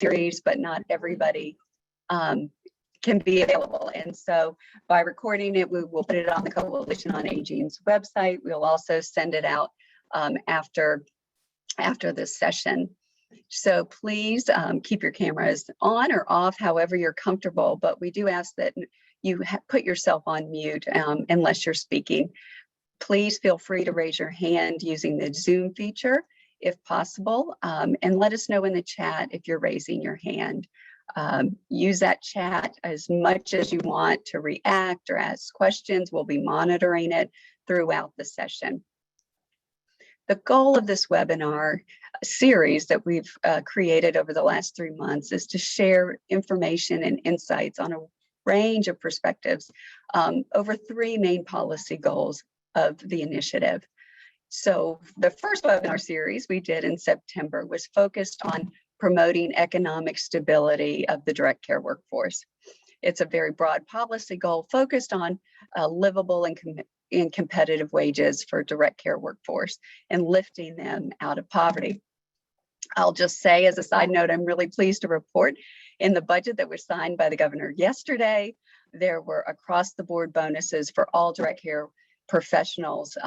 series, but not everybody can be available. And so by recording it, we will put it on the Coalition on Aging's website. We'll also send it out after this session. So please keep your cameras on or off, however you're comfortable, but we do ask that you put yourself on mute unless you're speaking. Please feel free to raise your hand using the Zoom feature if possible, and let us know in the chat if you're raising your hand. Use that chat as much as you want to react or ask questions. We'll be monitoring it throughout the session. The goal of this webinar series that we've created over the last 3 months is to share information and insights on a range of perspectives over 3 main policy goals of the initiative. So the first webinar series we did in September was focused on promoting economic stability of the direct care workforce. It's a very broad policy goal focused on livable and competitive wages for direct care workforce and lifting them out of poverty. I'll just say as a side note, I'm really pleased to report in the budget that was signed by the governor yesterday, there were across the board bonuses for all direct care professionals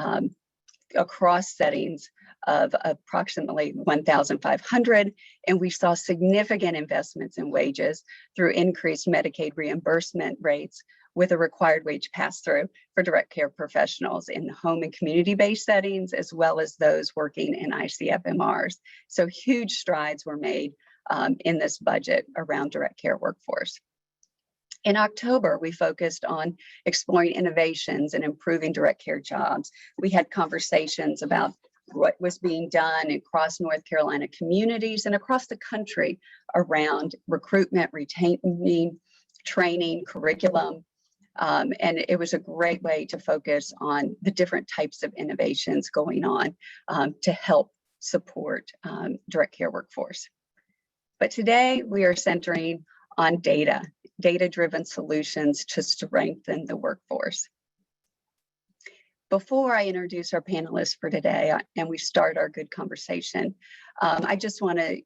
across settings of approximately 1,500, and we saw significant investments in wages through increased Medicaid reimbursement rates with a required wage pass-through for direct care professionals in home and community-based settings, as well as those working in ICFMRs. So huge strides were made in this budget around direct care workforce. In October, we focused on exploring innovations and improving direct care jobs. We had conversations about what was being done across North Carolina communities and across the country around recruitment, retaining, training, curriculum. And it was a great way to focus on the different types of innovations going on to help support direct care workforce. But today we are centering on data-driven solutions to strengthen the workforce. Before I introduce our panelists for today and we start our good conversation, I just want to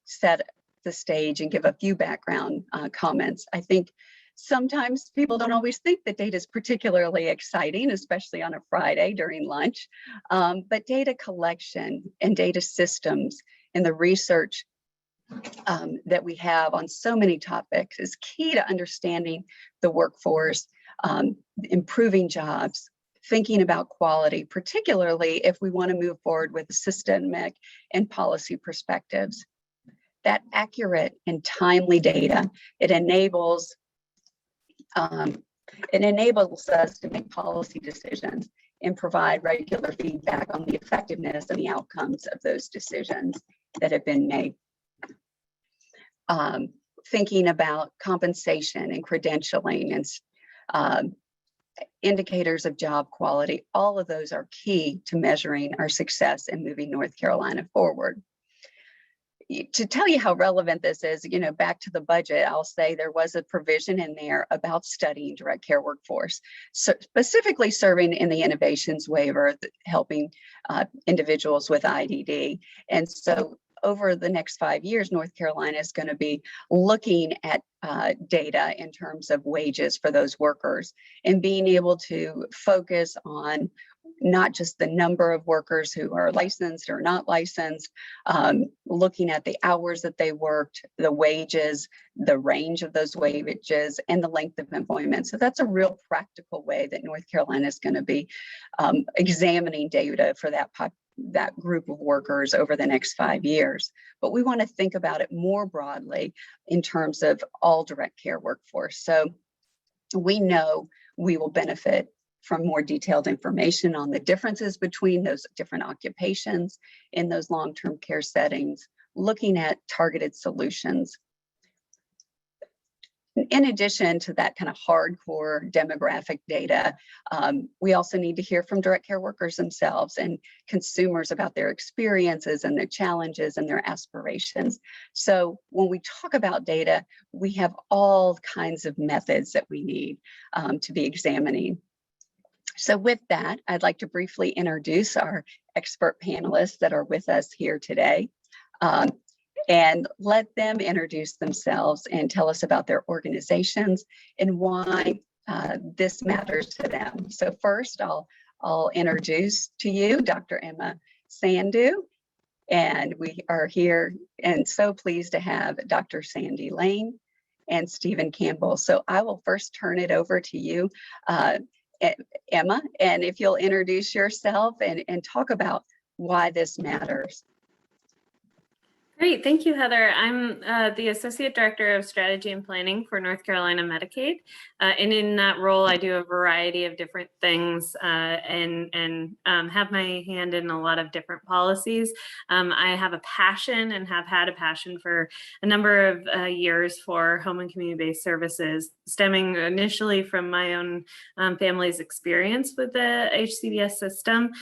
set the stage and give a few background comments. I think sometimes people don't always think that data is particularly exciting, especially on a Friday during lunch, but data collection and data systems and the research that we have on so many topics is key to understanding the workforce, improving jobs, thinking about quality, particularly if we want to move forward with systemic and policy perspectives. That accurate and timely data, it enables us to make policy decisions and provide regular feedback on the effectiveness and the outcomes of those decisions that have been made. Thinking about compensation and credentialing and indicators of job quality, all of those are key to measuring our success in moving North Carolina forward. To tell you how relevant this is, back to the budget, I'll say there was a provision in there about studying direct care workforce, so specifically serving in the innovations waiver, helping individuals with IDD. And so over the next 5 years, North Carolina is going to be looking at data in terms of wages for those workers and being able to focus on not just the number of workers who are licensed or not licensed, looking at the hours that they worked, the wages, the range of those wages, and the length of employment. So that's a real practical way that North Carolina is going to be examining data for that group of workers over the next 5 years. But we want to think about it more broadly in terms of all direct care workforce. So we know we will benefit from more detailed information on the differences between those different occupations in those long-term care settings, looking at targeted solutions. In addition to that kind of hardcore demographic data, we also need to hear from direct care workers themselves and consumers about their experiences and their challenges and their aspirations. So when we talk about data, we have all kinds of methods that we need to be examining. So with that, I'd like to briefly introduce our expert panelists that are with us here today. and let them introduce themselves and tell us about their organizations and why this matters to them. So first, I'll introduce to you Dr. Emma Sandoe, and we are here and so pleased to have Dr. Sandy Lane and Stephen Campbell. So I will first turn it over to you, Emma, and if you'll introduce yourself and talk about why this matters. Great, thank you, Heather. I'm the Associate Director of Strategy and Planning for North Carolina Medicaid. And in that role, I do a variety of different things and have my hand in a lot of different policies. I have a passion and have had a passion for a number of years for home and community-based services, stemming initially from my own family's experience with the HCBS system.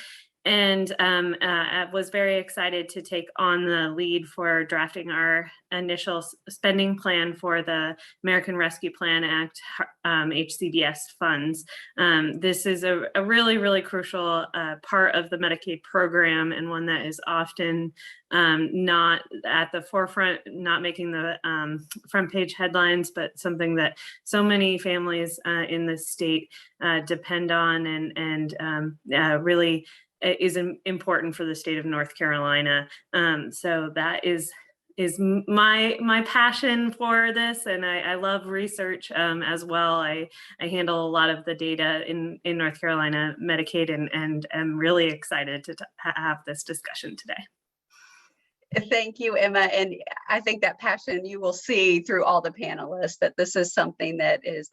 And I was very excited to take on the lead for drafting our initial spending plan for the American Rescue Plan Act HCBS funds. This is a really, really crucial part of the Medicaid program, and one that is often not at the forefront, not making the front page headlines, but something that so many families in the state depend on and really is important for the state of North Carolina. So that is my passion for this, and I love research as well. I handle a lot of the data in North Carolina Medicaid, and I'm really excited to have this discussion today. Thank you, Emma. And I think that passion you will see through all the panelists, that this is something that is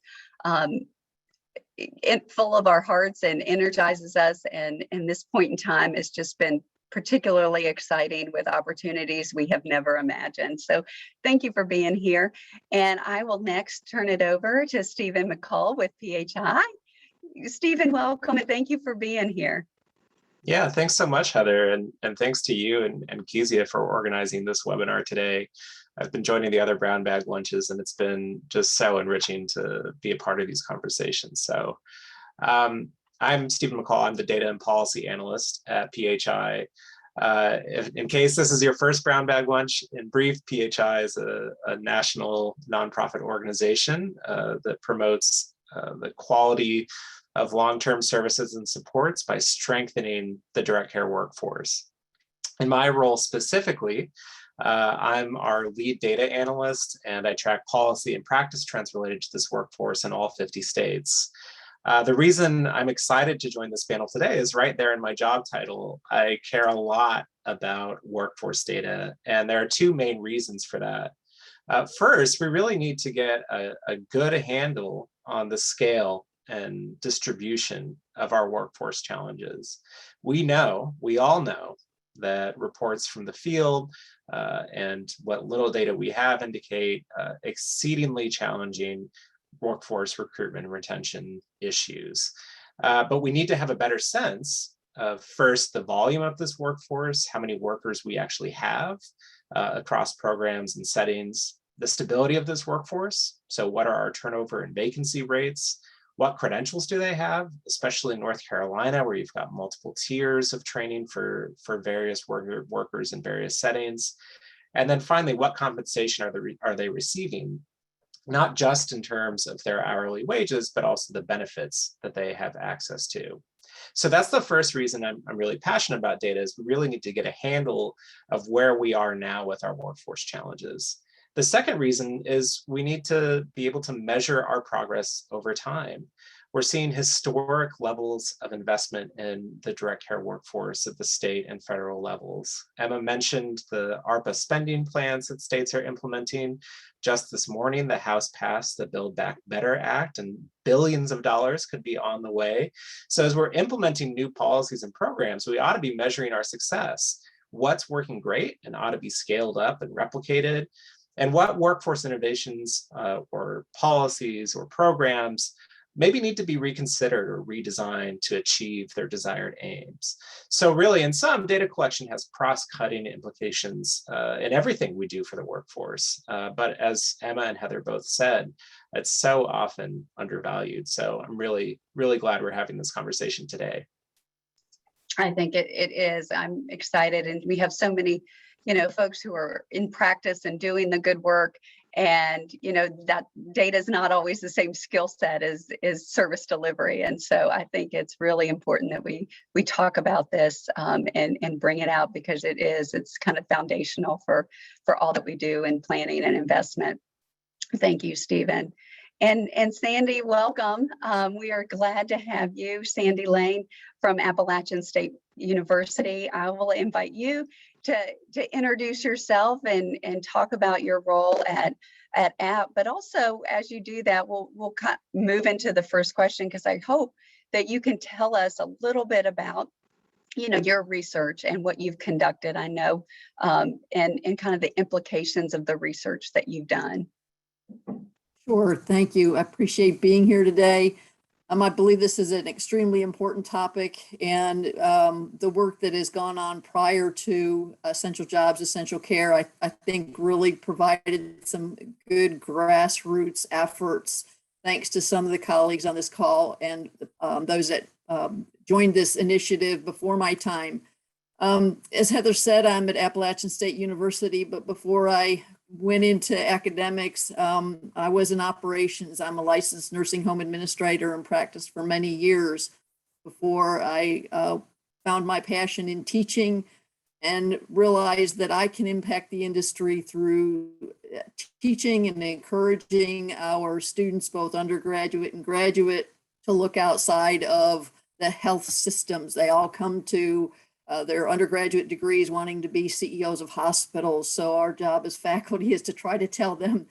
full of our hearts and energizes us. And in this point in time, it's just been particularly exciting with opportunities we have never imagined. So thank you for being here. And I will next turn it over to Stephen McCall with PHI. Stephen, welcome and thank you for being here. Yeah, thanks so much, Heather. And thanks to you and Kezia for organizing this webinar today. I've been joining the other brown bag lunches, and it's been just so enriching to be a part of these conversations. So I'm Stephen McCall. I'm the data and policy analyst at PHI. In case this is your first brown bag lunch, in brief, PHI is a national nonprofit organization that promotes the quality of long-term services and supports by strengthening the direct care workforce. In my role specifically, I'm our lead data analyst, and I track policy and practice trends related to this workforce in all 50 states. The reason I'm excited to join this panel today is right there in my job title. I care a lot about workforce data, and there are two main reasons for that. First, we really need to get a good handle on the scale and distribution of our workforce challenges. We all know that reports from the field and what little data we have indicate exceedingly challenging workforce recruitment and retention issues. But we need to have a better sense of first the volume of this workforce, how many workers we actually have across programs and settings, the stability of this workforce. So what are our turnover and vacancy rates? What credentials do they have, especially in North Carolina, where you've got multiple tiers of training for various workers in various settings? And then finally, what compensation are they receiving? Not just in terms of their hourly wages, but also the benefits that they have access to. So that's the first reason I'm really passionate about data, is we really need to get a handle of where we are now with our workforce challenges. The second reason is we need to be able to measure our progress over time. We're seeing historic levels of investment in the direct care workforce at the state and federal levels. Emma mentioned the ARPA spending plans that states are implementing. Just this morning, the House passed the Build Back Better Act, and billions of dollars could be on the way. So as we're implementing new policies and programs, we ought to be measuring our success. What's working great and ought to be scaled up and replicated? And what workforce innovations or policies or programs maybe need to be reconsidered or redesigned to achieve their desired aims. So really, in sum, data collection has cross-cutting implications in everything we do for the workforce. But as Emma and Heather both said, it's so often undervalued. So I'm really, really glad we're having this conversation today. I think it is. I'm excited, and we have so many folks who are in practice and doing the good work. And, that data is not always the same skill set as service delivery. And so I think it's really important that we talk about this and bring it out, because it's kind of foundational for all that we do in planning and investment. Thank you, Stephen. And Sandi, welcome. We are glad to have you, Sandi Lane from Appalachian State University. I will invite you to introduce yourself and talk about your role at App. But also, as you do that, we'll move into the first question, because I hope that you can tell us a little bit about your research and what you've conducted, I know, and kind of the implications of the research that you've done. Sure, thank you. I appreciate being here today. I believe this is an extremely important topic, and the work that has gone on prior to Essential Jobs, Essential Care, I think really provided some good grassroots efforts, thanks to some of the colleagues on this call and those that joined this initiative before my time. As Heather said, I'm at Appalachian State University, but before I went into academics, I was in operations. I'm a licensed nursing home administrator and practiced for many years before I found my passion in teaching and realized that I can impact the industry through teaching and encouraging our students, both undergraduate and graduate, to look outside of the health systems. They all come to their undergraduate degrees wanting to be CEOs of hospitals. So our job as faculty is to try to tell them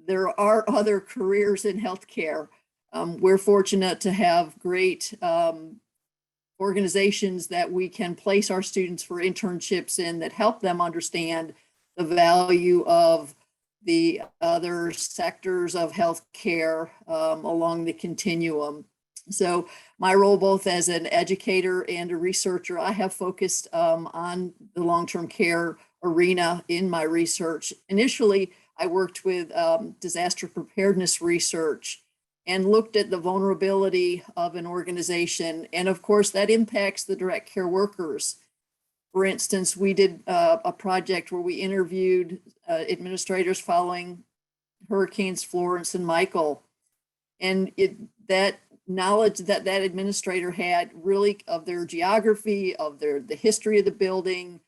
there are other careers in healthcare. We're fortunate to have great organizations that we can place our students for internships in that help them understand the value of the other sectors of healthcare along the continuum. So my role, both as an educator and a researcher, I have focused on the long-term care arena in my research. Initially, I worked with disaster preparedness research and looked at the vulnerability of an organization. And of course, that impacts the direct care workers. For instance, we did a project where we interviewed administrators following Hurricanes Florence and Michael. And that knowledge that administrator had really of their geography, of the history of the building,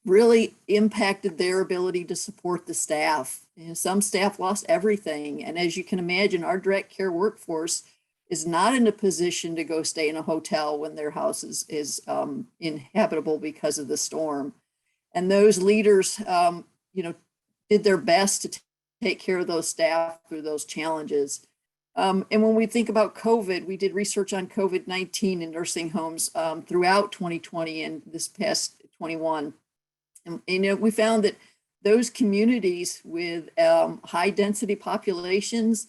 really impacted their ability to support the staff. And some staff lost everything. And as you can imagine, our direct care workforce is not in a position to go stay in a hotel when their house is inhabitable because of the storm. And those leaders, did their best to take care of those staff through those challenges. And when we think about COVID, we did research on COVID-19 in nursing homes throughout 2020 and this past 21. And we found that those communities with high density populations,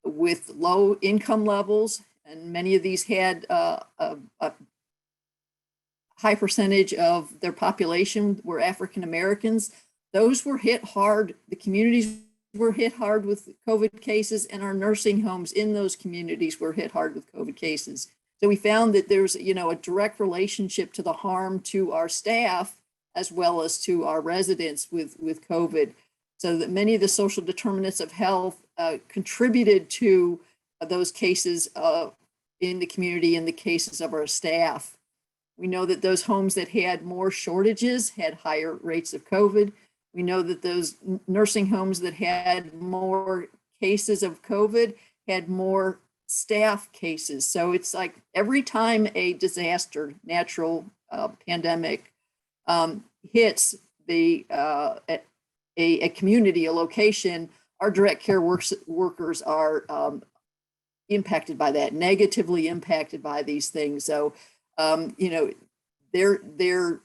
with low income levels, and many of these had a high percentage of their population were African Americans, those were hit hard. The communities were hit hard with COVID cases, and our nursing homes in those communities were hit hard with COVID cases. So we found that there's, a direct relationship to the harm to our staff as well as to our residents with COVID. So that many of the social determinants of health contributed to those cases in the community, in the cases of our staff. We know that those homes that had more shortages had higher rates of COVID. We know that those nursing homes that had more cases of COVID had more staff cases. So it's like every time a disaster, natural pandemic hits a community, a location, our direct care workers are impacted by that, negatively impacted by these things. So, their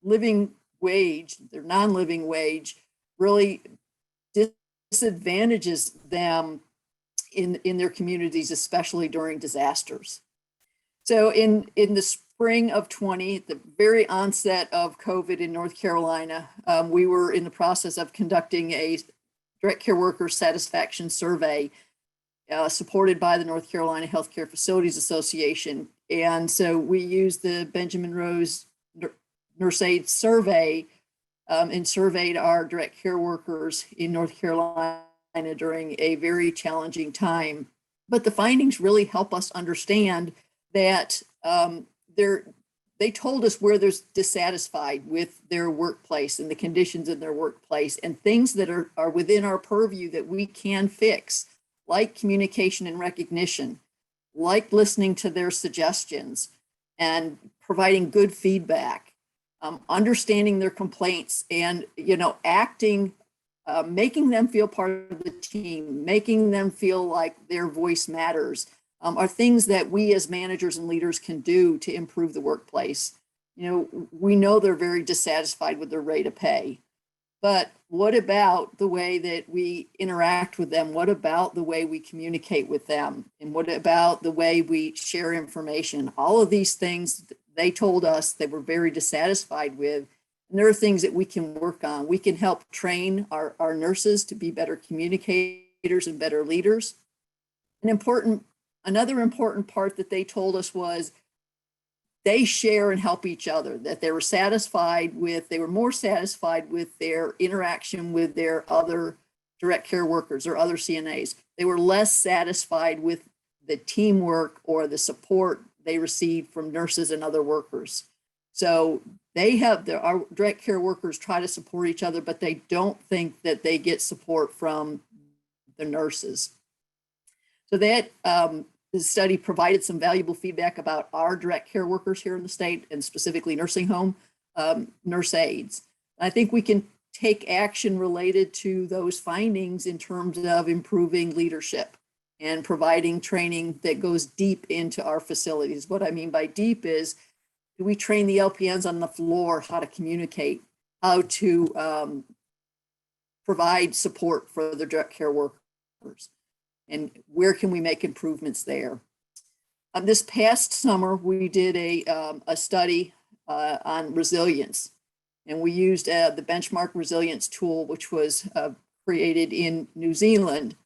living wage, their non-living wage really disadvantages them in their communities, especially during disasters. So in the spring of 20, at the very onset of COVID in North Carolina, we were in the process of conducting a direct care worker satisfaction survey supported by the North Carolina Healthcare Facilities Association. And so we used the Benjamin Rose nurse aid survey and surveyed our direct care workers in North Carolina during a very challenging time. But the findings really help us understand that they told us where they're dissatisfied with their workplace and the conditions in their workplace and things that are within our purview that we can fix, like communication and recognition, like listening to their suggestions and providing good feedback, understanding their complaints and, acting, making them feel part of the team, making them feel like their voice matters, are things that we as managers and leaders can do to improve the workplace. We know they're very dissatisfied with their rate of pay, but what about the way that we interact with them? What about the way we communicate with them? And what about the way we share information? All of these things they told us they were very dissatisfied with. And there are things that we can work on. We can help train our nurses to be better communicators and better leaders. Another important part that they told us was they share and help each other, that they were more satisfied with their interaction with their other direct care workers or other CNAs. They were less satisfied with the teamwork or the support they received from nurses and other workers. So our direct care workers try to support each other, but they don't think that they get support from the nurses. So that the study provided some valuable feedback about our direct care workers here in the state, and specifically nursing home nurse aides. I think we can take action related to those findings in terms of improving leadership and providing training that goes deep into our facilities. What I mean by deep is, do we train the LPNs on the floor how to communicate, how to provide support for the direct care workers? And where can we make improvements there? This past summer, we did a study on resilience, and we used the benchmark resilience tool, which was created in New Zealand.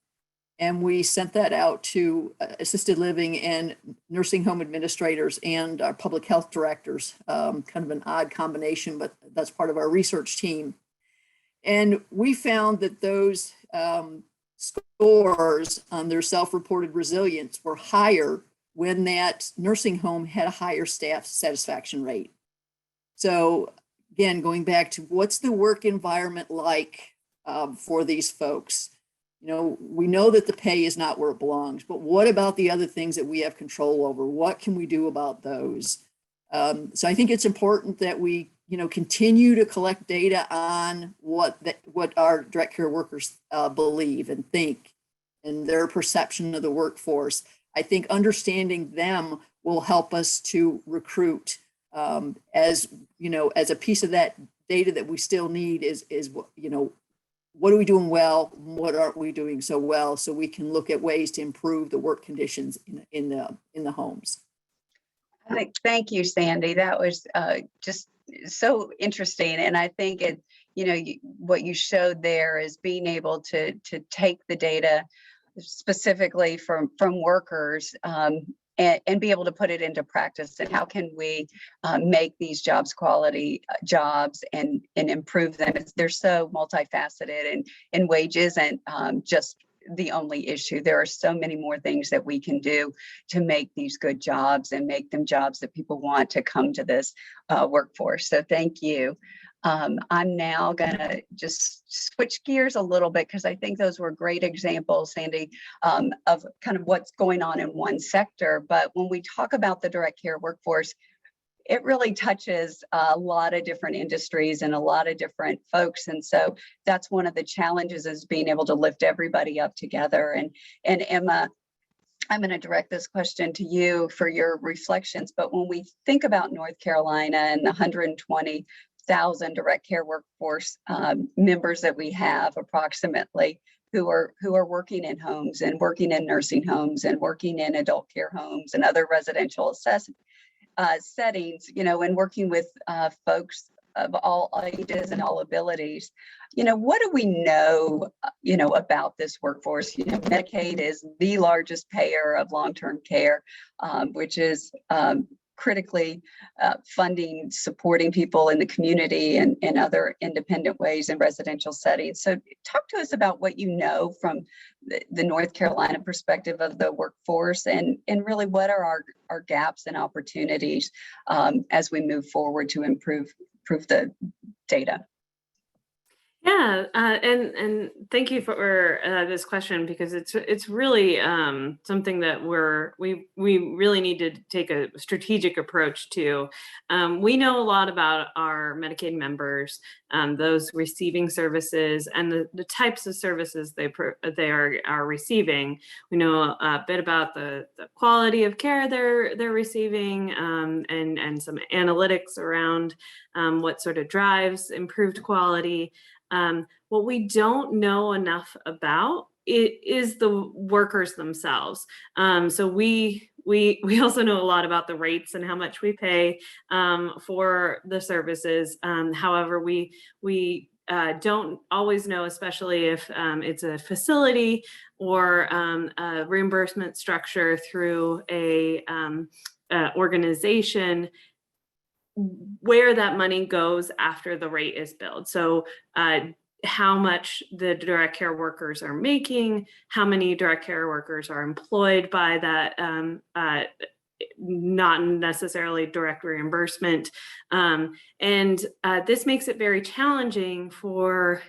And we sent that out to assisted living and nursing home administrators and our public health directors, kind of an odd combination, but that's part of our research team. And we found that those scores on their self-reported resilience were higher when that nursing home had a higher staff satisfaction rate. So again, going back to what's the work environment like for these folks? We know that the pay is not where it belongs, but what about the other things that we have control over? What can we do about those? So I think it's important that we continue to collect data on what our direct care workers believe and think and their perception of the workforce. I think understanding them will help us to recruit as a piece of that data that we still need is what are we doing well? What aren't we doing so well? So we can look at ways to improve the work conditions in the homes. Thank you, Sandy. That was just so interesting. And I think what you showed there is being able to take the data specifically from workers and be able to put it into practice. And how can we make these jobs quality jobs and improve them? They're so multifaceted, and wages and just the only issue. There are so many more things that we can do to make these good jobs and make them jobs that people want to come to this workforce. So thank you. I'm now going to just switch gears a little bit because I think those were great examples, Sandy, of kind of what's going on in one sector. But when we talk about the direct care workforce, it really touches a lot of different industries and a lot of different folks. And so that's one of the challenges, is being able to lift everybody up together. And Emma, I'm going to direct this question to you for your reflections. But when we think about North Carolina and the 120,000 direct care workforce members that we have approximately, who are working in homes and working in nursing homes and working in adult care homes and other residential settings, and working with folks of all ages and all abilities, what do we know, about this workforce? Medicaid is the largest payer of long-term care, which is critically funding, supporting people in the community and other independent ways in residential settings. So talk to us about what you know from the North Carolina perspective of the workforce, and really what are our gaps and opportunities as we move forward to improve the data. Yeah, and thank you for this question, because it's really something that we really need to take a strategic approach to. We know a lot about our Medicaid members, those receiving services, and the types of services they are receiving. We know a bit about the quality of care they're receiving, and some analytics around what sort of drives improved quality. What we don't know enough about is the workers themselves. So we also know a lot about the rates and how much we pay for the services. However, we don't always know, especially if it's a facility or a reimbursement structure through a organization, where that money goes after the rate is billed. So how much the direct care workers are making, how many direct care workers are employed by that, not necessarily direct reimbursement. And this makes it very challenging for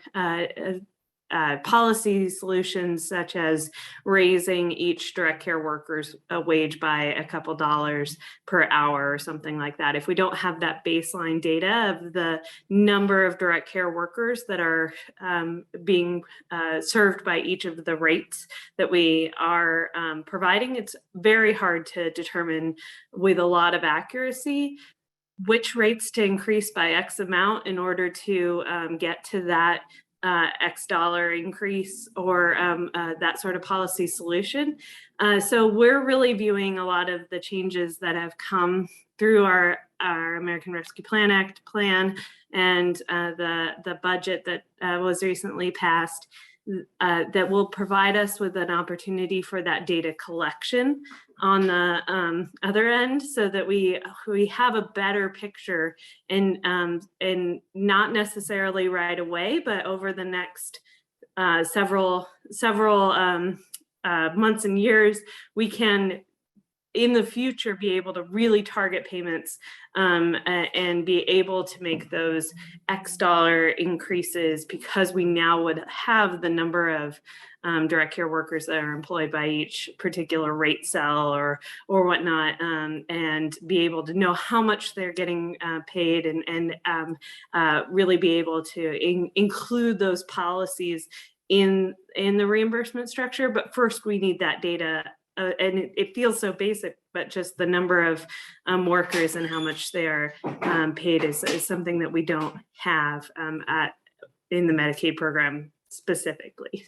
policy solutions, such as raising each direct care worker's wage by a couple dollars per hour or something like that. If we don't have that baseline data of the number of direct care workers that are being served by each of the rates that we are providing, it's very hard to determine with a lot of accuracy which rates to increase by X amount in order to get to that X dollar increase, or that sort of policy solution. So we're really viewing a lot of the changes that have come through our American Rescue Plan Act plan and the budget that was recently passed, that will provide us with an opportunity for that data collection on the other end, so that we have a better picture, and not necessarily right away, but over the next several months and years, we can in the future be able to really target payments and be able to make those X dollar increases, because we now would have the number of direct care workers that are employed by each particular rate cell or whatnot, and be able to know how much they're getting paid, and really be able to include those policies in the reimbursement structure. But first, we need that data. And it feels so basic, but just the number of workers and how much they are paid is something that we don't have in the Medicaid program specifically.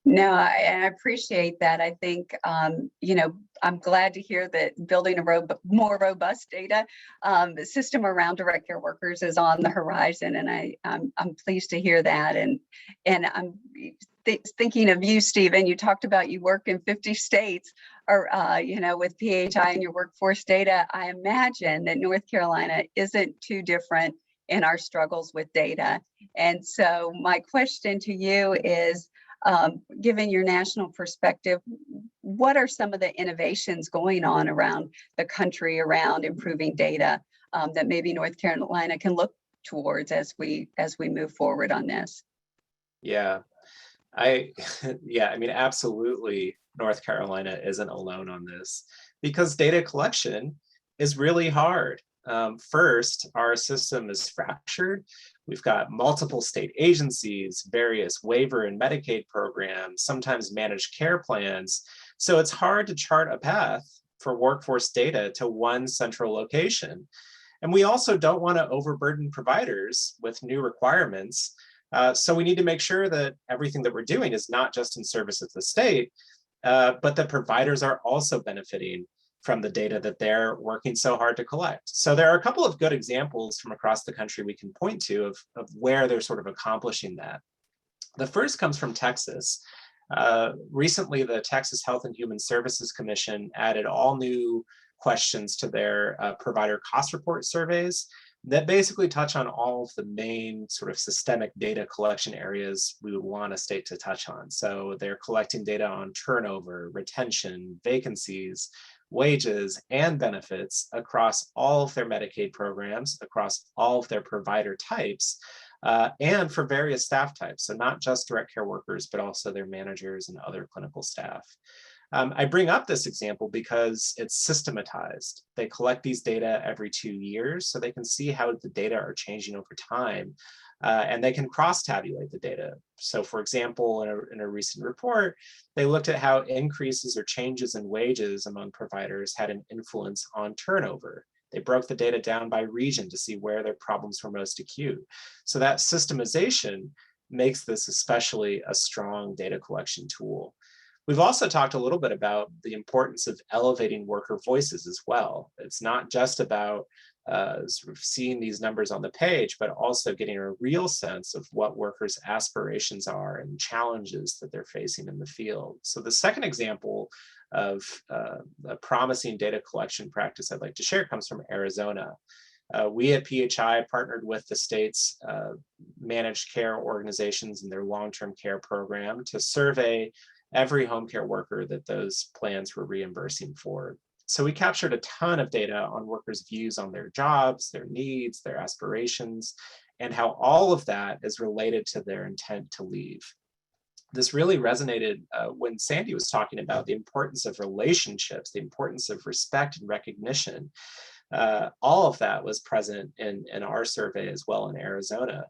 No, I appreciate that. I think, I'm glad to hear that building a more robust data system around direct care workers is on the horizon, and I'm pleased to hear that. And I'm thinking of you, Stephen. You talked about you work in 50 states, or with PHI and your workforce data. I imagine that North Carolina isn't too different in our struggles with data. And so my question to you is, given your national perspective, what are some of the innovations going on around the country around improving data that maybe North Carolina can look towards as we move forward on this? Yeah, absolutely. North Carolina isn't alone on this, because data collection is really hard. First, our system is fractured. We've got multiple state agencies, various waiver and Medicaid programs, sometimes managed care plans. So it's hard to chart a path for workforce data to one central location. And we also don't want to overburden providers with new requirements. So we need to make sure that everything that we're doing is not just in service of the state, but that providers are also benefiting from the data that they're working so hard to collect. So there are a couple of good examples from across the country we can point to of where they're sort of accomplishing that. The first comes from Texas. Recently, the Texas Health and Human Services Commission added all new questions to their provider cost report surveys that basically touch on all of the main sort of systemic data collection areas we would want a state to touch on. So they're collecting data on turnover, retention, vacancies, wages, and benefits across all of their Medicaid programs, across all of their provider types, and for various staff types. So not just direct care workers, but also their managers and other clinical staff. I bring up this example because it's systematized. They collect these data every 2 years, so they can see how the data are changing over time, and they can cross-tabulate the data. So for example, in a recent report, they looked at how increases or changes in wages among providers had an influence on turnover. They broke the data down by region to see where their problems were most acute. So that systemization makes this especially a strong data collection tool. We've also talked a little bit about the importance of elevating worker voices as well. It's not just about sort of seeing these numbers on the page, but also getting a real sense of what workers' aspirations are and challenges that they're facing in the field. So the second example of a promising data collection practice I'd like to share comes from Arizona. We at PHI partnered with the state's managed care organizations and their long-term care program to survey every home care worker that those plans were reimbursing for. So we captured a ton of data on workers' views on their jobs, their needs, their aspirations, and how all of that is related to their intent to leave. This really resonated when Sandi was talking about the importance of relationships, the importance of respect and recognition. All of that was present in our survey as well in Arizona.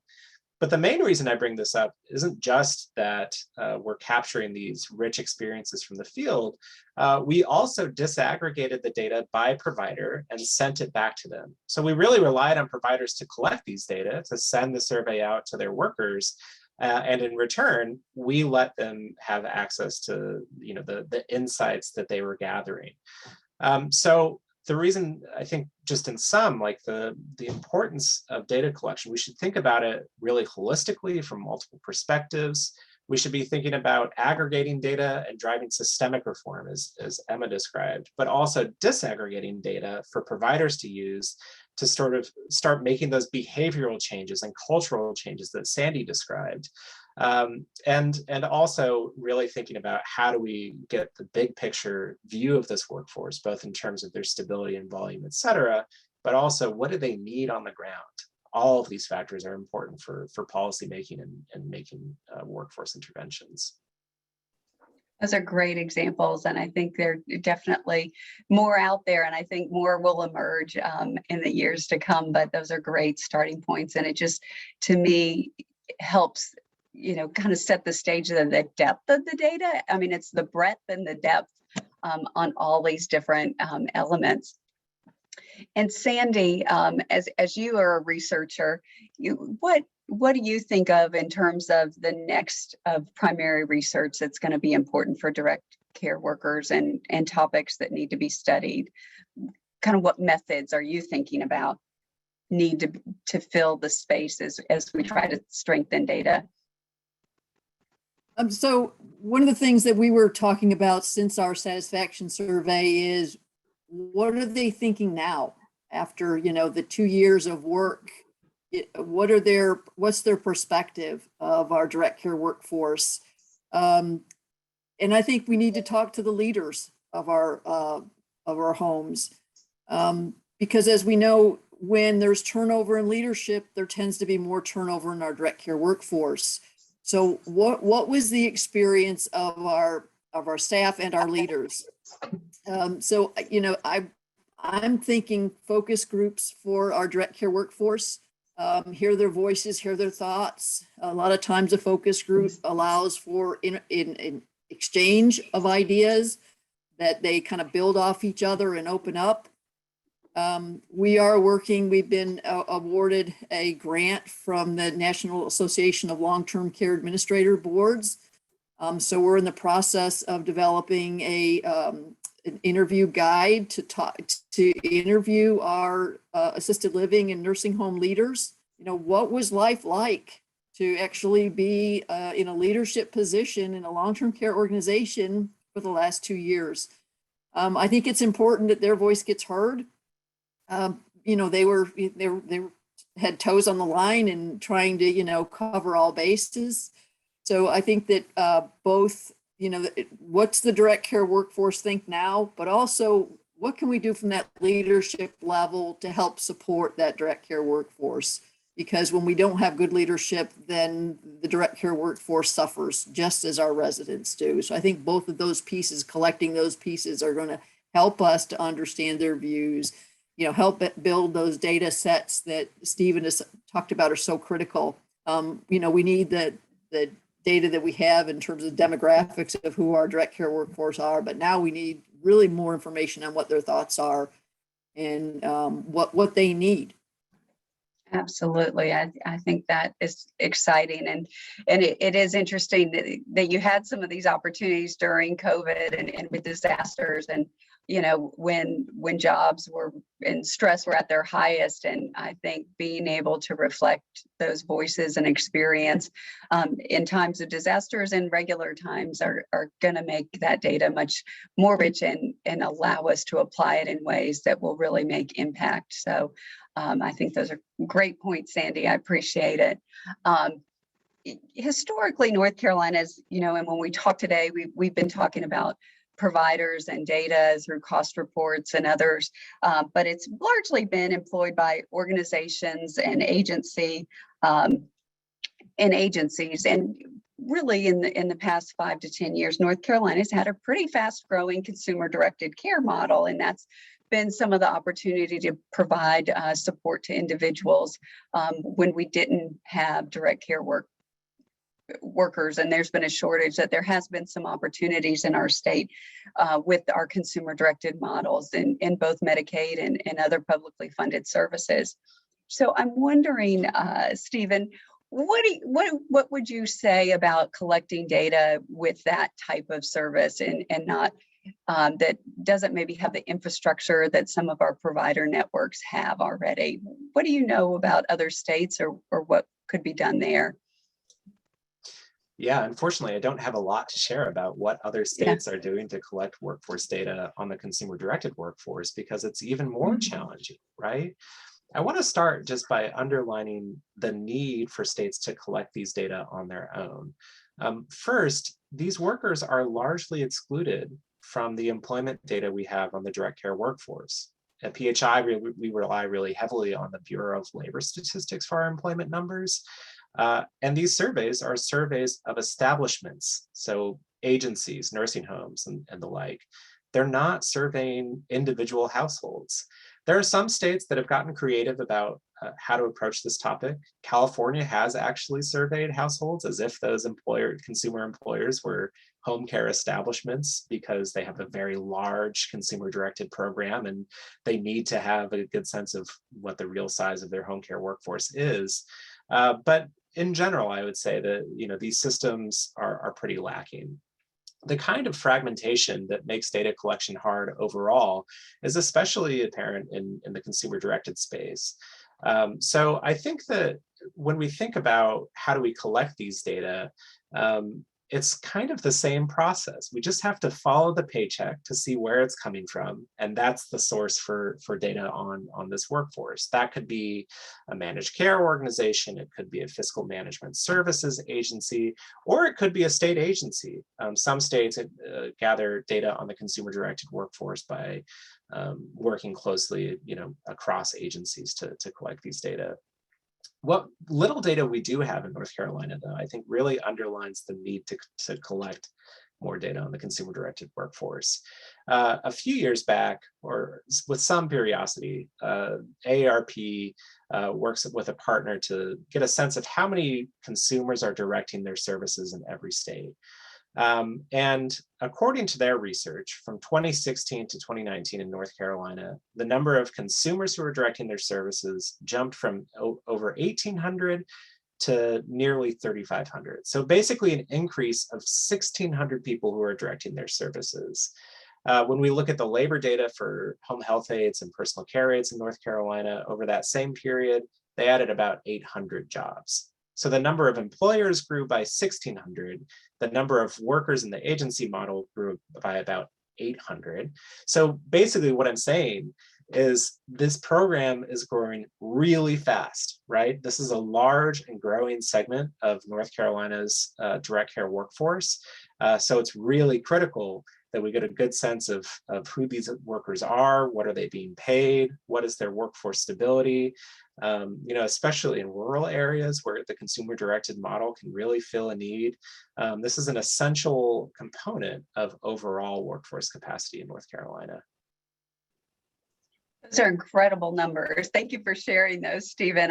But the main reason I bring this up isn't just that we're capturing these rich experiences from the field. We also disaggregated the data by provider and sent it back to them. So we really relied on providers to collect these data, to send the survey out to their workers. And in return, we let them have access to the insights that they were gathering. So the reason, I think, just in sum, like the importance of data collection, we should think about it really holistically from multiple perspectives. We should be thinking about aggregating data and driving systemic reform, as Emma described, but also disaggregating data for providers to use to sort of start making those behavioral changes and cultural changes that Sandi described. And also really thinking about how do we get the big picture view of this workforce, both in terms of their stability and volume, et cetera, but also what do they need on the ground? All of these factors are important for policy making and making workforce interventions. Those are great examples, and I think there are definitely more out there, and I think more will emerge in the years to come, but those are great starting points, and it just, to me, helps kind of set the stage of the depth of the data. I mean, it's the breadth and the depth on all these different elements. And Sandi, as you are a researcher, what do you think of in terms of the next of primary research that's going to be important for direct care workers and topics that need to be studied? Kind of what methods are you thinking about need to fill the spaces as we try to strengthen data? So one of the things that we were talking about since our satisfaction survey is, what are they thinking now after the 2 years of work? What's their perspective of our direct care workforce? And I think we need to talk to the leaders of our homes, because as we know, when there's turnover in leadership, there tends to be more turnover in our direct care workforce. So what was the experience of our staff and our leaders? So I'm thinking focus groups for our direct care workforce, hear their voices, hear their thoughts. A lot of times a focus group allows for in exchange of ideas that they kind of build off each other and open up. We've been awarded a grant from the National Association of Long-Term Care Administrator Boards. So we're in the process of developing an interview guide to interview our assisted living and nursing home leaders. What was life like to actually be in a leadership position in a long-term care organization for the last 2 years? I think it's important that their voice gets heard. You know, they had toes on the line and trying to, you know, cover all bases. So I think that both, you know, what's the direct care workforce think now, but also what can we do from that leadership level to help support that direct care workforce? Because when we don't have good leadership, then the direct care workforce suffers just as our residents do. So I think both of those pieces, collecting those pieces, are going to help us to understand their views, you know, help build those data sets that Stephen has talked about are so critical. You know, we need the data that we have in terms of demographics of who our direct care workforce are, but now we need really more information on what their thoughts are and what they need. Absolutely. I think that is exciting. And it is interesting that you had some of these opportunities during COVID and with disasters, and, you know, when jobs were and stress were at their highest. And I think being able to reflect those voices and experience in times of disasters and regular times are going to make that data much more rich and allow us to apply it in ways that will really make impact. So I think those are great points, Sandy. I appreciate it. Historically, North Carolina's, you know, and when we talk today, we've been talking about providers and data through cost reports and others, but it's largely been employed by organizations and agencies. And really in the past 5 to 10 years, North Carolina's had a pretty fast growing consumer directed care model. And that's been some of the opportunity to provide support to individuals when we didn't have direct care workers, and there's been a shortage, that there has been some opportunities in our state with our consumer directed models in both Medicaid and other publicly funded services. So I'm wondering, Stephen, what would you say about collecting data with that type of service and not that doesn't maybe have the infrastructure that some of our provider networks have already? What do you know about other states or what could be done there? Yeah, unfortunately, I don't have a lot to share about what other states are doing to collect workforce data on the consumer-directed workforce, because it's even more challenging, right? I want to start just by underlining the need for states to collect these data on their own. First, these workers are largely excluded from the employment data we have on the direct care workforce. At PHI, we rely really heavily on the Bureau of Labor Statistics for our employment numbers. And these surveys are surveys of establishments, so agencies, nursing homes, and the like. They're not surveying individual households. There are some states that have gotten creative about how to approach this topic. California has actually surveyed households as if those consumer employers were home care establishments, because they have a very large consumer-directed program and they need to have a good sense of what the real size of their home care workforce is. But in general, I would say that, you know, these systems are pretty lacking. The kind of fragmentation that makes data collection hard overall is especially apparent in the consumer-directed space. So I think that when we think about how do we collect these data, it's kind of the same process. We just have to follow the paycheck to see where it's coming from. And that's the source for data on this workforce. That could be a managed care organization, it could be a fiscal management services agency, or it could be a state agency. Some states gather data on the consumer-directed workforce by working closely, you know, across agencies to collect these data. What little data we do have in North Carolina, though, I think really underlines the need to collect more data on the consumer-directed workforce. A few years back, or with some periodicity, AARP works with a partner to get a sense of how many consumers are directing their services in every state. And according to their research, from 2016 to 2019 in North Carolina, the number of consumers who are directing their services jumped from over 1,800 to nearly 3,500. So basically an increase of 1,600 people who are directing their services. When we look at the labor data for home health aides and personal care aides in North Carolina, over that same period, they added about 800 jobs. So the number of employers grew by 1,600. The number of workers in the agency model grew by about 800. So basically what I'm saying is this program is growing really fast, right? This is a large and growing segment of North Carolina's direct care workforce. So it's really critical that we get a good sense of who these workers are, what are they being paid, what is their workforce stability, especially in rural areas where the consumer-directed model can really fill a need. This is an essential component of overall workforce capacity in North Carolina. Those are incredible numbers. Thank you for sharing those, Stephen.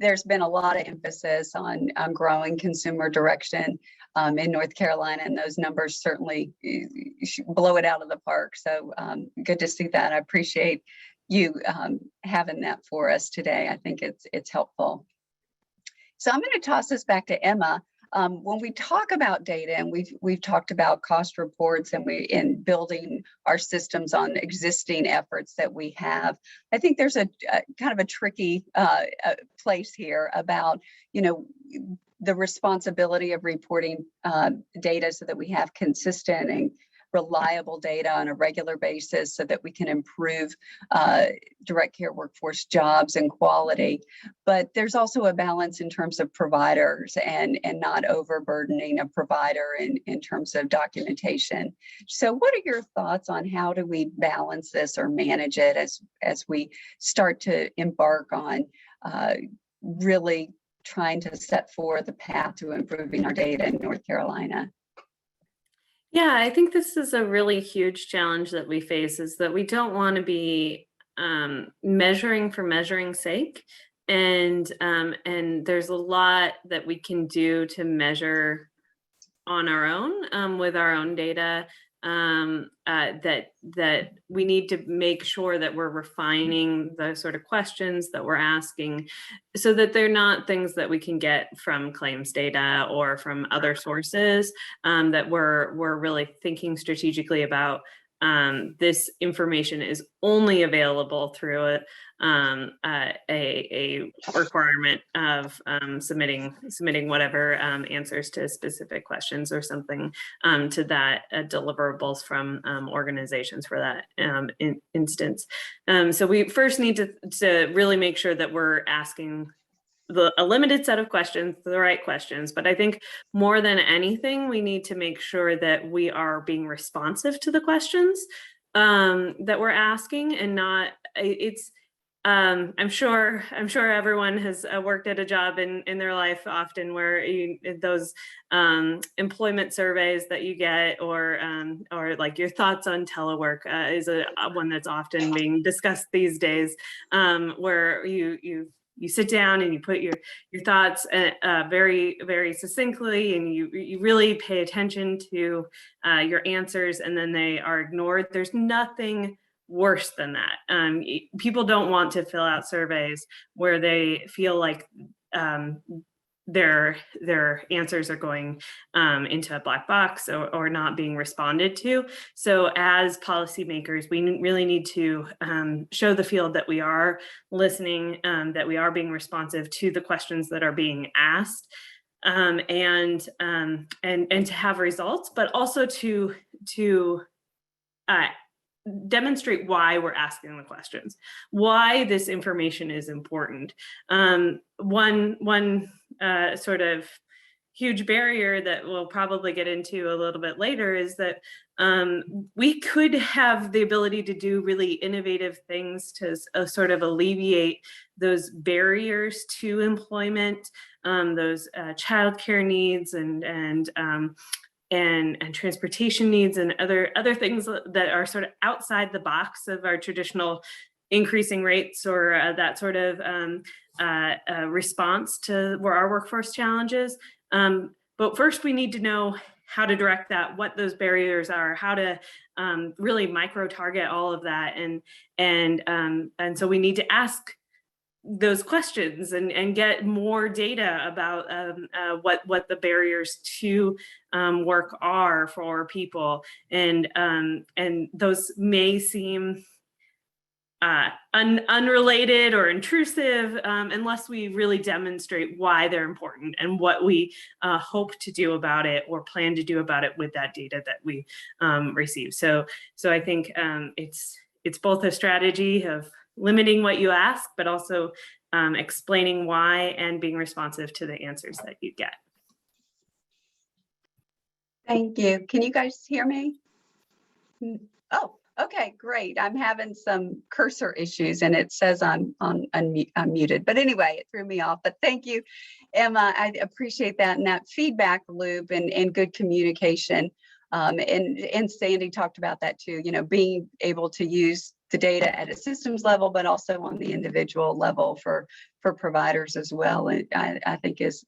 There's been a lot of emphasis on growing consumer direction in North Carolina, and those numbers certainly blow it out of the park. So good to see that. I appreciate you having that for us today. I think it's helpful. So I'm going to toss this back to Emma. When we talk about data, and we've talked about cost reports and in building our systems on existing efforts that we have, I think there's a kind of a tricky place here about, the responsibility of reporting data so that we have consistent and reliable data on a regular basis so that we can improve direct care workforce jobs and quality. But there's also a balance in terms of providers and not overburdening a provider in terms of documentation. So what are your thoughts on how do we balance this or manage it as we start to embark on really trying to set forth a path to improving our data in North Carolina? Yeah, I think this is a really huge challenge that we face, is that we don't want to be measuring for measuring's sake. And there's a lot that we can do to measure on our own with our own data, that we need to make sure that we're refining the sort of questions that we're asking so that they're not things that we can get from claims data or from other sources, that we're really thinking strategically about. This information is only available through a requirement of submitting whatever answers to specific questions or something to that deliverables from organizations for that instance. So we first need to really make sure that we're asking a limited set of questions, the right questions. But I think more than anything, we need to make sure that we are being responsive to the questions that we're asking, and not I'm sure everyone has worked at a job in their life often where those employment surveys that you get, or like your thoughts on telework is a one that's often being discussed these days, where you sit down and you put your thoughts very, very succinctly, and you really pay attention to your answers, and then they are ignored. There's nothing worse than that. People don't want to fill out surveys where they feel like their answers are going into a black box or not being responded to. So as policymakers, we really need to show the field that we are listening, that we are being responsive to the questions that are being asked, and to have results, but also to demonstrate why we're asking the questions, why this information is important. One sort of huge barrier that we'll probably get into a little bit later is that we could have the ability to do really innovative things to sort of alleviate those barriers to employment, those childcare needs and transportation needs and other things that are sort of outside the box of our traditional increasing rates or that sort of response to our workforce challenges. But first we need to know how to direct that, what those barriers are, how to really micro target all of that. And so we need to ask those questions and get more data about what the barriers to work are for people, and those may seem unrelated or intrusive unless we really demonstrate why they're important and what we hope to do about it or plan to do about it with that data that we receive. So I think it's both a strategy of limiting what you ask, but also explaining why and being responsive to the answers that you get. Thank you. Can you guys hear me? Oh, okay, great. I'm having some cursor issues and it says I'm unmuted. But anyway, it threw me off. But thank you, Emma. I appreciate that and that feedback loop and good communication. And Sandy talked about that too, you know, being able to use the data at a systems level, but also on the individual level for providers as well. And I think is,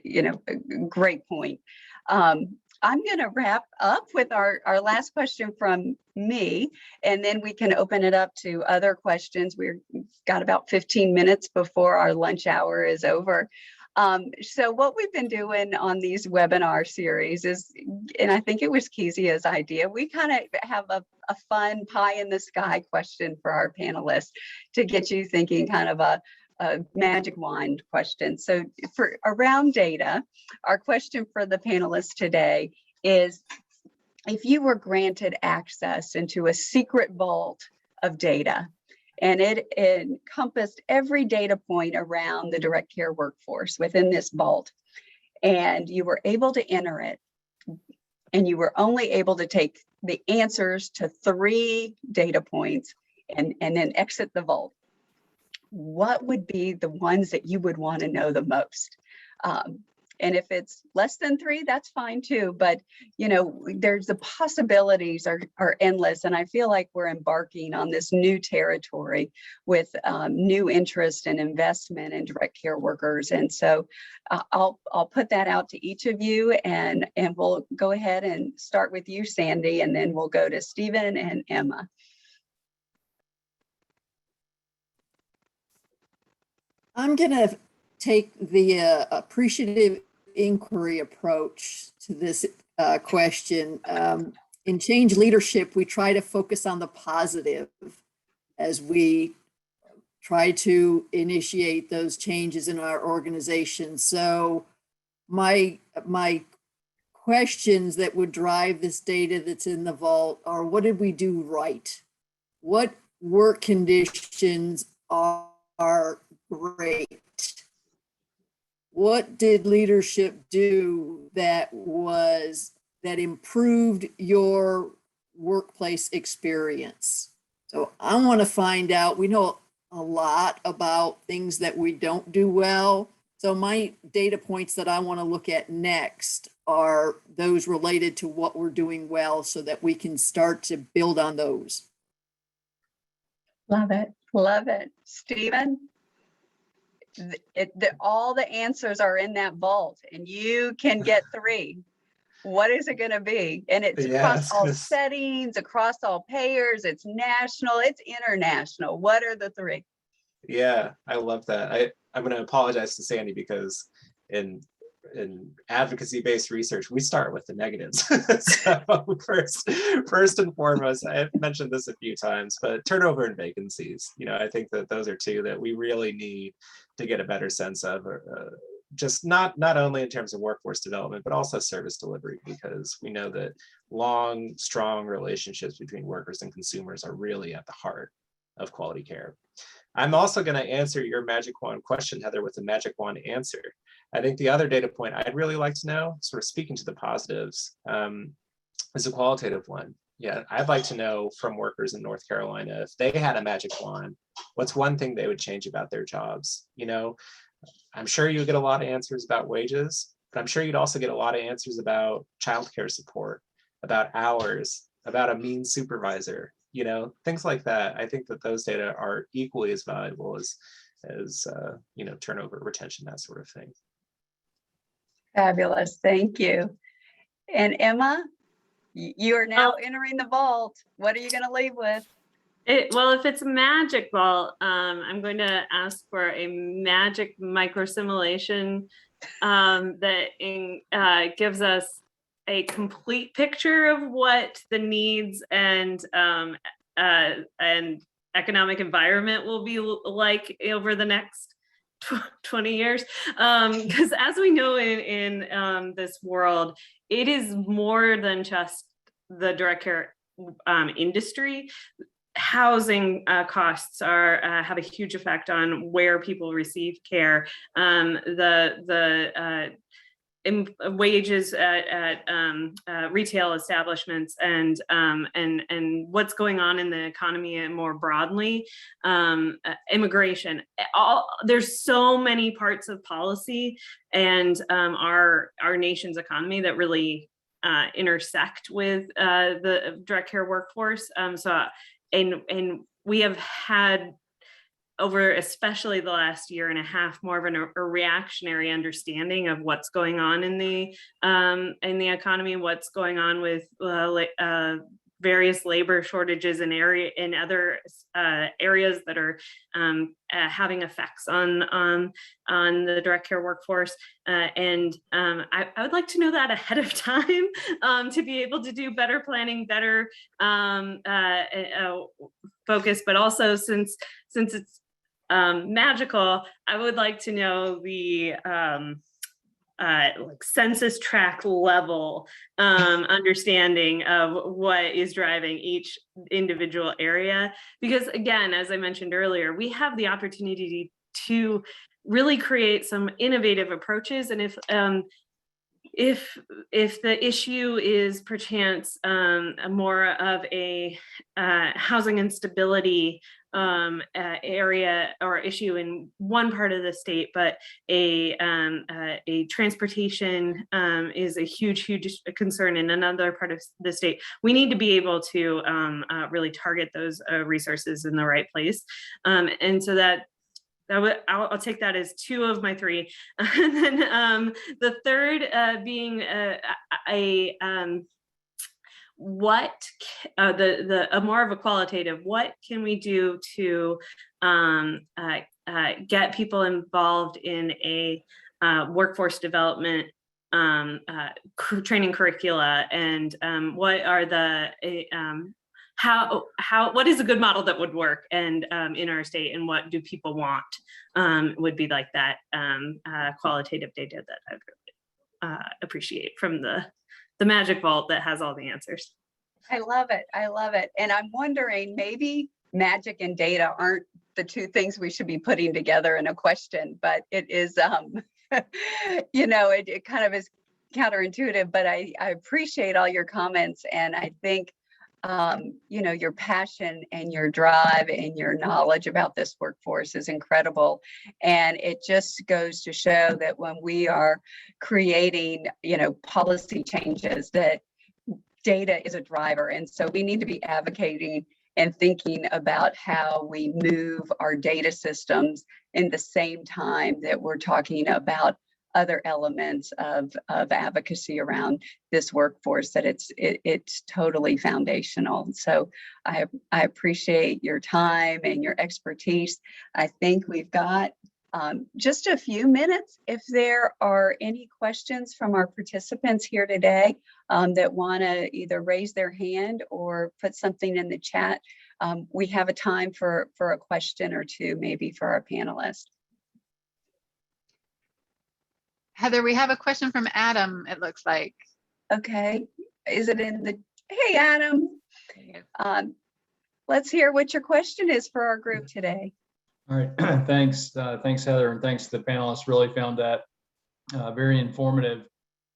you know, a great point. I'm going to wrap up with our last question from me, and then we can open it up to other questions. We've got about 15 minutes before our lunch hour is over. So what we've been doing on these webinar series is, and I think it was Kezia's idea, we kind of have a fun pie in the sky question for our panelists to get you thinking, kind of a magic wand question. So for around data, our question for the panelists today is, if you were granted access into a secret vault of data, and it encompassed every data point around the direct care workforce within this vault, and you were able to enter it, and you were only able to take the answers to 3 data points and then exit the vault, what would be the ones that you would want to know the most? And if it's less than 3, that's fine too. But, you know, there's the possibilities are endless. And I feel like we're embarking on this new territory with new interest and investment in direct care workers. And so I'll put that out to each of you, and we'll go ahead and start with you, Sandy, and then we'll go to Stephen and Emma. I'm going to take the appreciative inquiry approach to this question. In change leadership, we try to focus on the positive as we try to initiate those changes in our organization. So my questions that would drive this data that's in the vault are, what did we do right? What work conditions are great? What did leadership do that improved your workplace experience? So I want to find out, we know a lot about things that we don't do well. So my data points that I want to look at next are those related to what we're doing well, so that we can start to build on those. Love it. Love it. Stephen? All the answers are in that vault, and you can get 3. What is it going to be? And it's across all settings, across all payers. It's national, it's international. What are the 3? Yeah, I love that. I'm going to apologize to Sandy, because in advocacy-based research, we start with the negatives. So first and foremost, I've mentioned this a few times, but turnover and vacancies. You know, I think that those are 2 that we really need to get a better sense of, just not only in terms of workforce development, but also service delivery, because we know that long, strong relationships between workers and consumers are really at the heart of quality care. I'm also going to answer your magic wand question, Heather, with a magic wand answer. I think the other data point I'd really like to know, sort of speaking to the positives, is a qualitative one. Yeah, I'd like to know from workers in North Carolina, if they had a magic wand, what's one thing they would change about their jobs? You know, I'm sure you get a lot of answers about wages, but I'm sure you'd also get a lot of answers about childcare support, about hours, about a mean supervisor, you know, things like that. I think that those data are equally as valuable as you know, turnover, retention, that sort of thing. Fabulous. Thank you. And Emma, you are now entering the vault. What are you going to leave with? Well, if it's a magic vault, I'm going to ask for a magic microsimulation that gives us a complete picture of what the needs and economic environment will be like over the next 20 years. Because as we know in this world, it is more than just the direct care industry. Housing costs have a huge effect on where people receive care. The wages at retail establishments and what's going on in the economy and more broadly, immigration. There's so many parts of policy and our nation's economy that really intersect with the direct care workforce. And we have had, over especially the last year and a half, more of a reactionary understanding of what's going on in the economy, what's going on with various labor shortages in other areas that are having effects on the direct care workforce. I would like to know that ahead of time to be able to do better planning, better focus, but also since it's magical, I would like to know the like census tract level understanding of what is driving each individual area. Because again, as I mentioned earlier, we have the opportunity to really create some innovative approaches. And if the issue is perchance more of a housing instability area or issue in one part of the state, but a transportation is a huge concern in another part of the state, we need to be able to really target those resources in the right place. And so I'll take that as 2 of my 3. And then the third being a more of a qualitative, what can we do to get people involved in a workforce development training curricula, and what are the what is a good model that would work and in our state, and what do people want, would be like that qualitative data that I would appreciate from the magic vault that has all the answers. I love it. I love it. And I'm wondering, maybe magic and data aren't the 2 things we should be putting together in a question, but it is, it kind of is counterintuitive, but I appreciate all your comments. And I think, your passion and your drive and your knowledge about this workforce is incredible. And it just goes to show that when we are creating, policy changes, that data is a driver. And so we need to be advocating and thinking about how we move our data systems in the same time that we're talking about other elements of advocacy around this workforce, that it's totally foundational. So I appreciate your time and your expertise. I think we've got just a few minutes. If there are any questions from our participants here today that want to either raise their hand or put something in the chat, we have a time for a question or 2, maybe for our panelists. Heather, we have a question from Adam, it looks like. Okay, is it in the, hey, Adam. Let's hear what your question is for our group today. All right, thanks, Heather, and thanks to the panelists. Really found that very informative.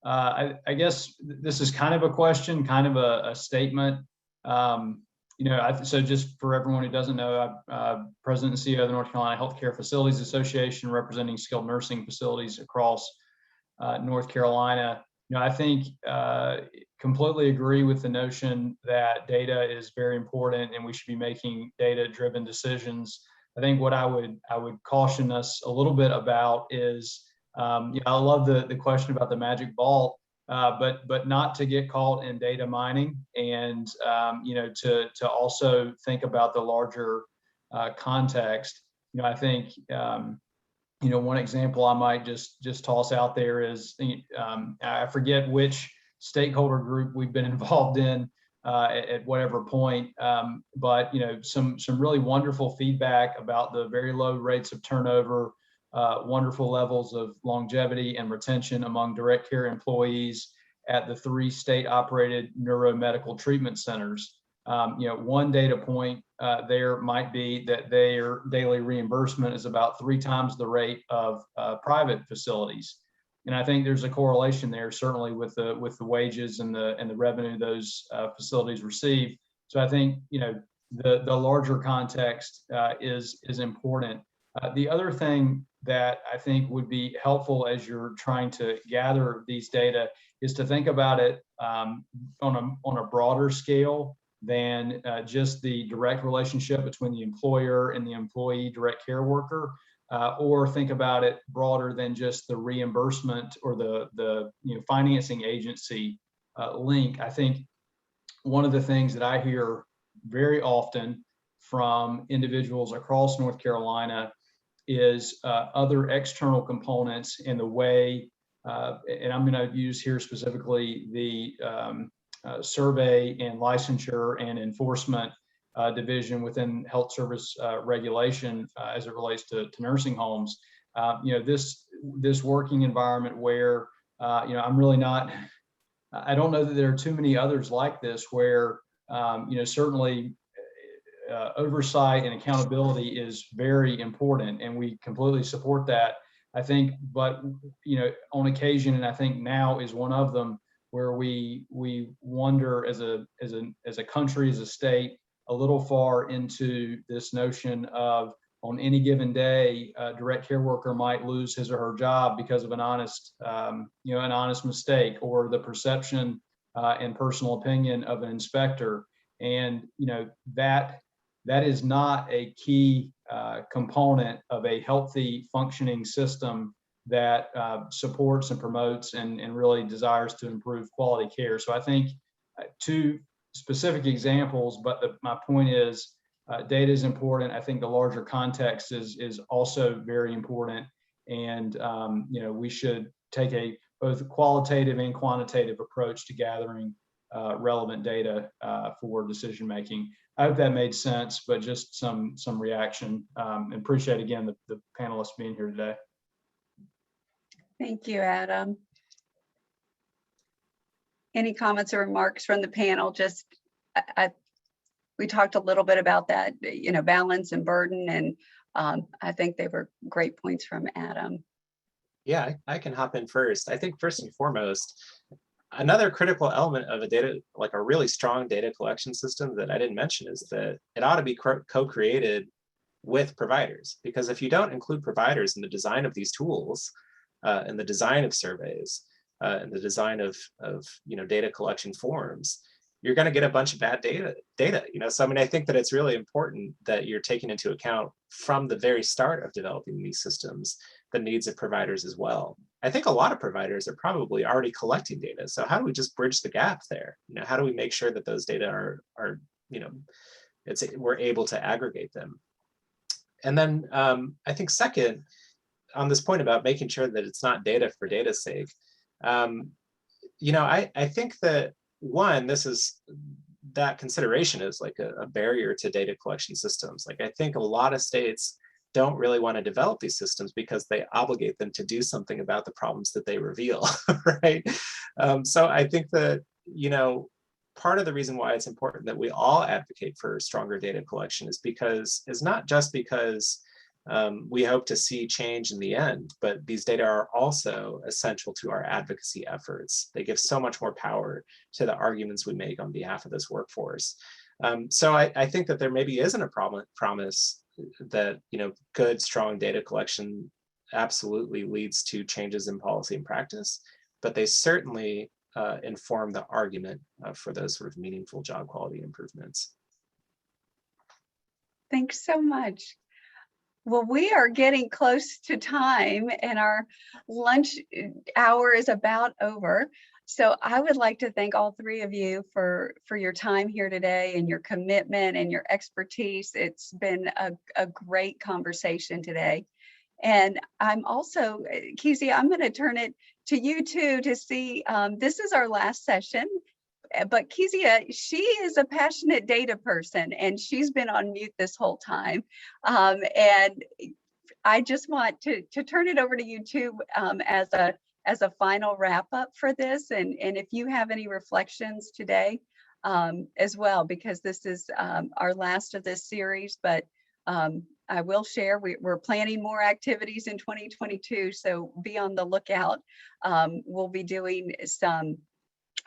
I guess this is kind of a question, kind of a statement. So just for everyone who doesn't know, I'm President and CEO of the North Carolina Healthcare Facilities Association, representing skilled nursing facilities across North Carolina. I think completely agree with the notion that data is very important and we should be making data-driven decisions. I think what I would caution us a little bit about is, I love the question about the magic vault, but not to get caught in data mining, and to also think about the larger context. I think one example I might just toss out there is, I forget which stakeholder group we've been involved in at whatever point. But some really wonderful feedback about the very low rates of turnover, wonderful levels of longevity and retention among direct care employees at the 3 state-operated neuromedical treatment centers. One data point there might be that their daily reimbursement is about 3 times the rate of private facilities. And I think there's a correlation there, certainly with the wages and the revenue those facilities receive. So I think the larger context is important. The other thing that I think would be helpful as you're trying to gather these data is to think about it on a broader scale than just the direct relationship between the employer and the employee direct care worker. Or think about it broader than just the reimbursement or the financing agency link. I think one of the things that I hear very often from individuals across North Carolina is other external components in the way, and I'm going to use here specifically the survey and licensure and enforcement division within health service regulation as it relates to nursing homes. This working environment where I'm really not, I don't know that there are too many others like this where certainly oversight and accountability is very important, and we completely support that, I think. But on occasion, and I think now is one of them, where we wonder as a country, as a state, a little far into this notion of, on any given day, a direct care worker might lose his or her job because of an honest mistake, or the perception and personal opinion of an inspector. And that is not a key component of a healthy, functioning system that supports and promotes and really desires to improve quality care. So I think 2 specific examples, but my point is data is important. I think the larger context is also very important, and we should take a both qualitative and quantitative approach to gathering relevant data for decision making. I hope that made sense, but just some reaction, and appreciate again the panelists being here today. Thank you, Adam. Any comments or remarks from the panel? Just, we talked a little bit about that, balance and burden, and I think they were great points from Adam. Yeah, I can hop in first. I think first and foremost, another critical element of a data, like a really strong data collection system that I didn't mention, is that it ought to be co-created with providers. Because if you don't include providers in the design of these tools, in the design of surveys, and the design of data collection forms, you're going to get a bunch of bad data. So I mean, I think that it's really important that you're taking into account from the very start of developing these systems the needs of providers as well. I think a lot of providers are probably already collecting data. So how do we just bridge the gap there? How do we make sure that those data are we're able to aggregate them? And then I think second, on this point about making sure that it's not data for data's sake, I think that one, that consideration is like a barrier to data collection systems. Like, I think a lot of states don't really want to develop these systems because they obligate them to do something about the problems that they reveal, right? So I think that, part of the reason why it's important that we all advocate for stronger data collection is not just because we hope to see change in the end, but these data are also essential to our advocacy efforts. They give so much more power to the arguments we make on behalf of this workforce. So I think that there maybe isn't a promise that good, strong data collection absolutely leads to changes in policy and practice, but they certainly inform the argument for those sort of meaningful job quality improvements. Thanks so much. Well, we are getting close to time, and our lunch hour is about over. So I would like to thank all 3 of you for your time here today and your commitment and your expertise. It's been a great conversation today. And I'm also, Kezia, I'm going to turn it to you too to see, this is our last session but Kezia, she is a passionate data person, and she's been on mute this whole time. And I just want to turn it over to you too, as a final wrap up for this. And if you have any reflections today as well, because this is our last of this series, but I will share, we're planning more activities in 2022, so be on the lookout. We'll be doing some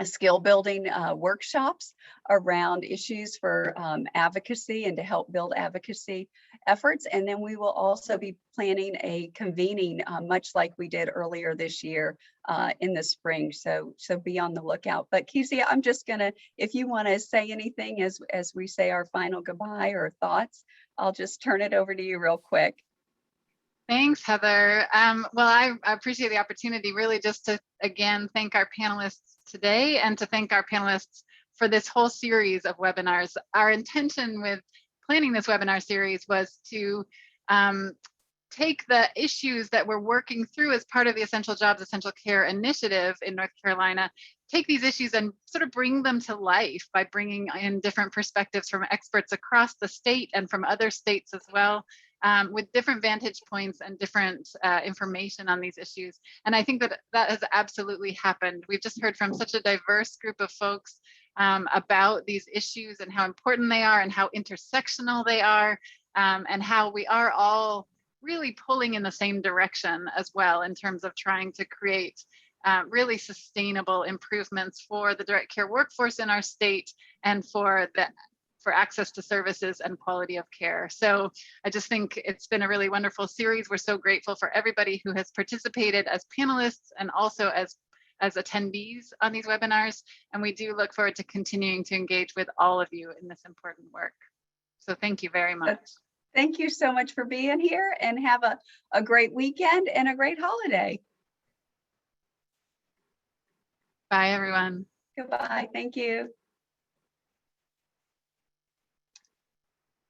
skill building workshops around issues for advocacy and to help build advocacy efforts. And then we will also be planning a convening much like we did earlier this year in the spring. So be on the lookout. But Kezia, I'm just gonna, if you want to say anything as we say our final goodbye or thoughts, I'll just turn it over to you real quick. Thanks, Heather. Well, I appreciate the opportunity really just to, again, thank our panelists today and to thank our panelists for this whole series of webinars. Our intention with planning this webinar series was to take the issues that we're working through as part of the Essential Jobs, Essential Care initiative in North Carolina, take these issues and sort of bring them to life by bringing in different perspectives from experts across the state and from other states as well. With different vantage points and different information on these issues. And I think that that has absolutely happened. We've just heard from such a diverse group of folks about these issues and how important they are and how intersectional they are, and how we are all really pulling in the same direction as well in terms of trying to create really sustainable improvements for the direct care workforce in our state and for access to services and quality of care. So I just think it's been a really wonderful series. We're so grateful for everybody who has participated as panelists and also as attendees on these webinars. And we do look forward to continuing to engage with all of you in this important work. So thank you very much. Thank you so much for being here, and have a great weekend and a great holiday. Bye, everyone. Goodbye. Thank you.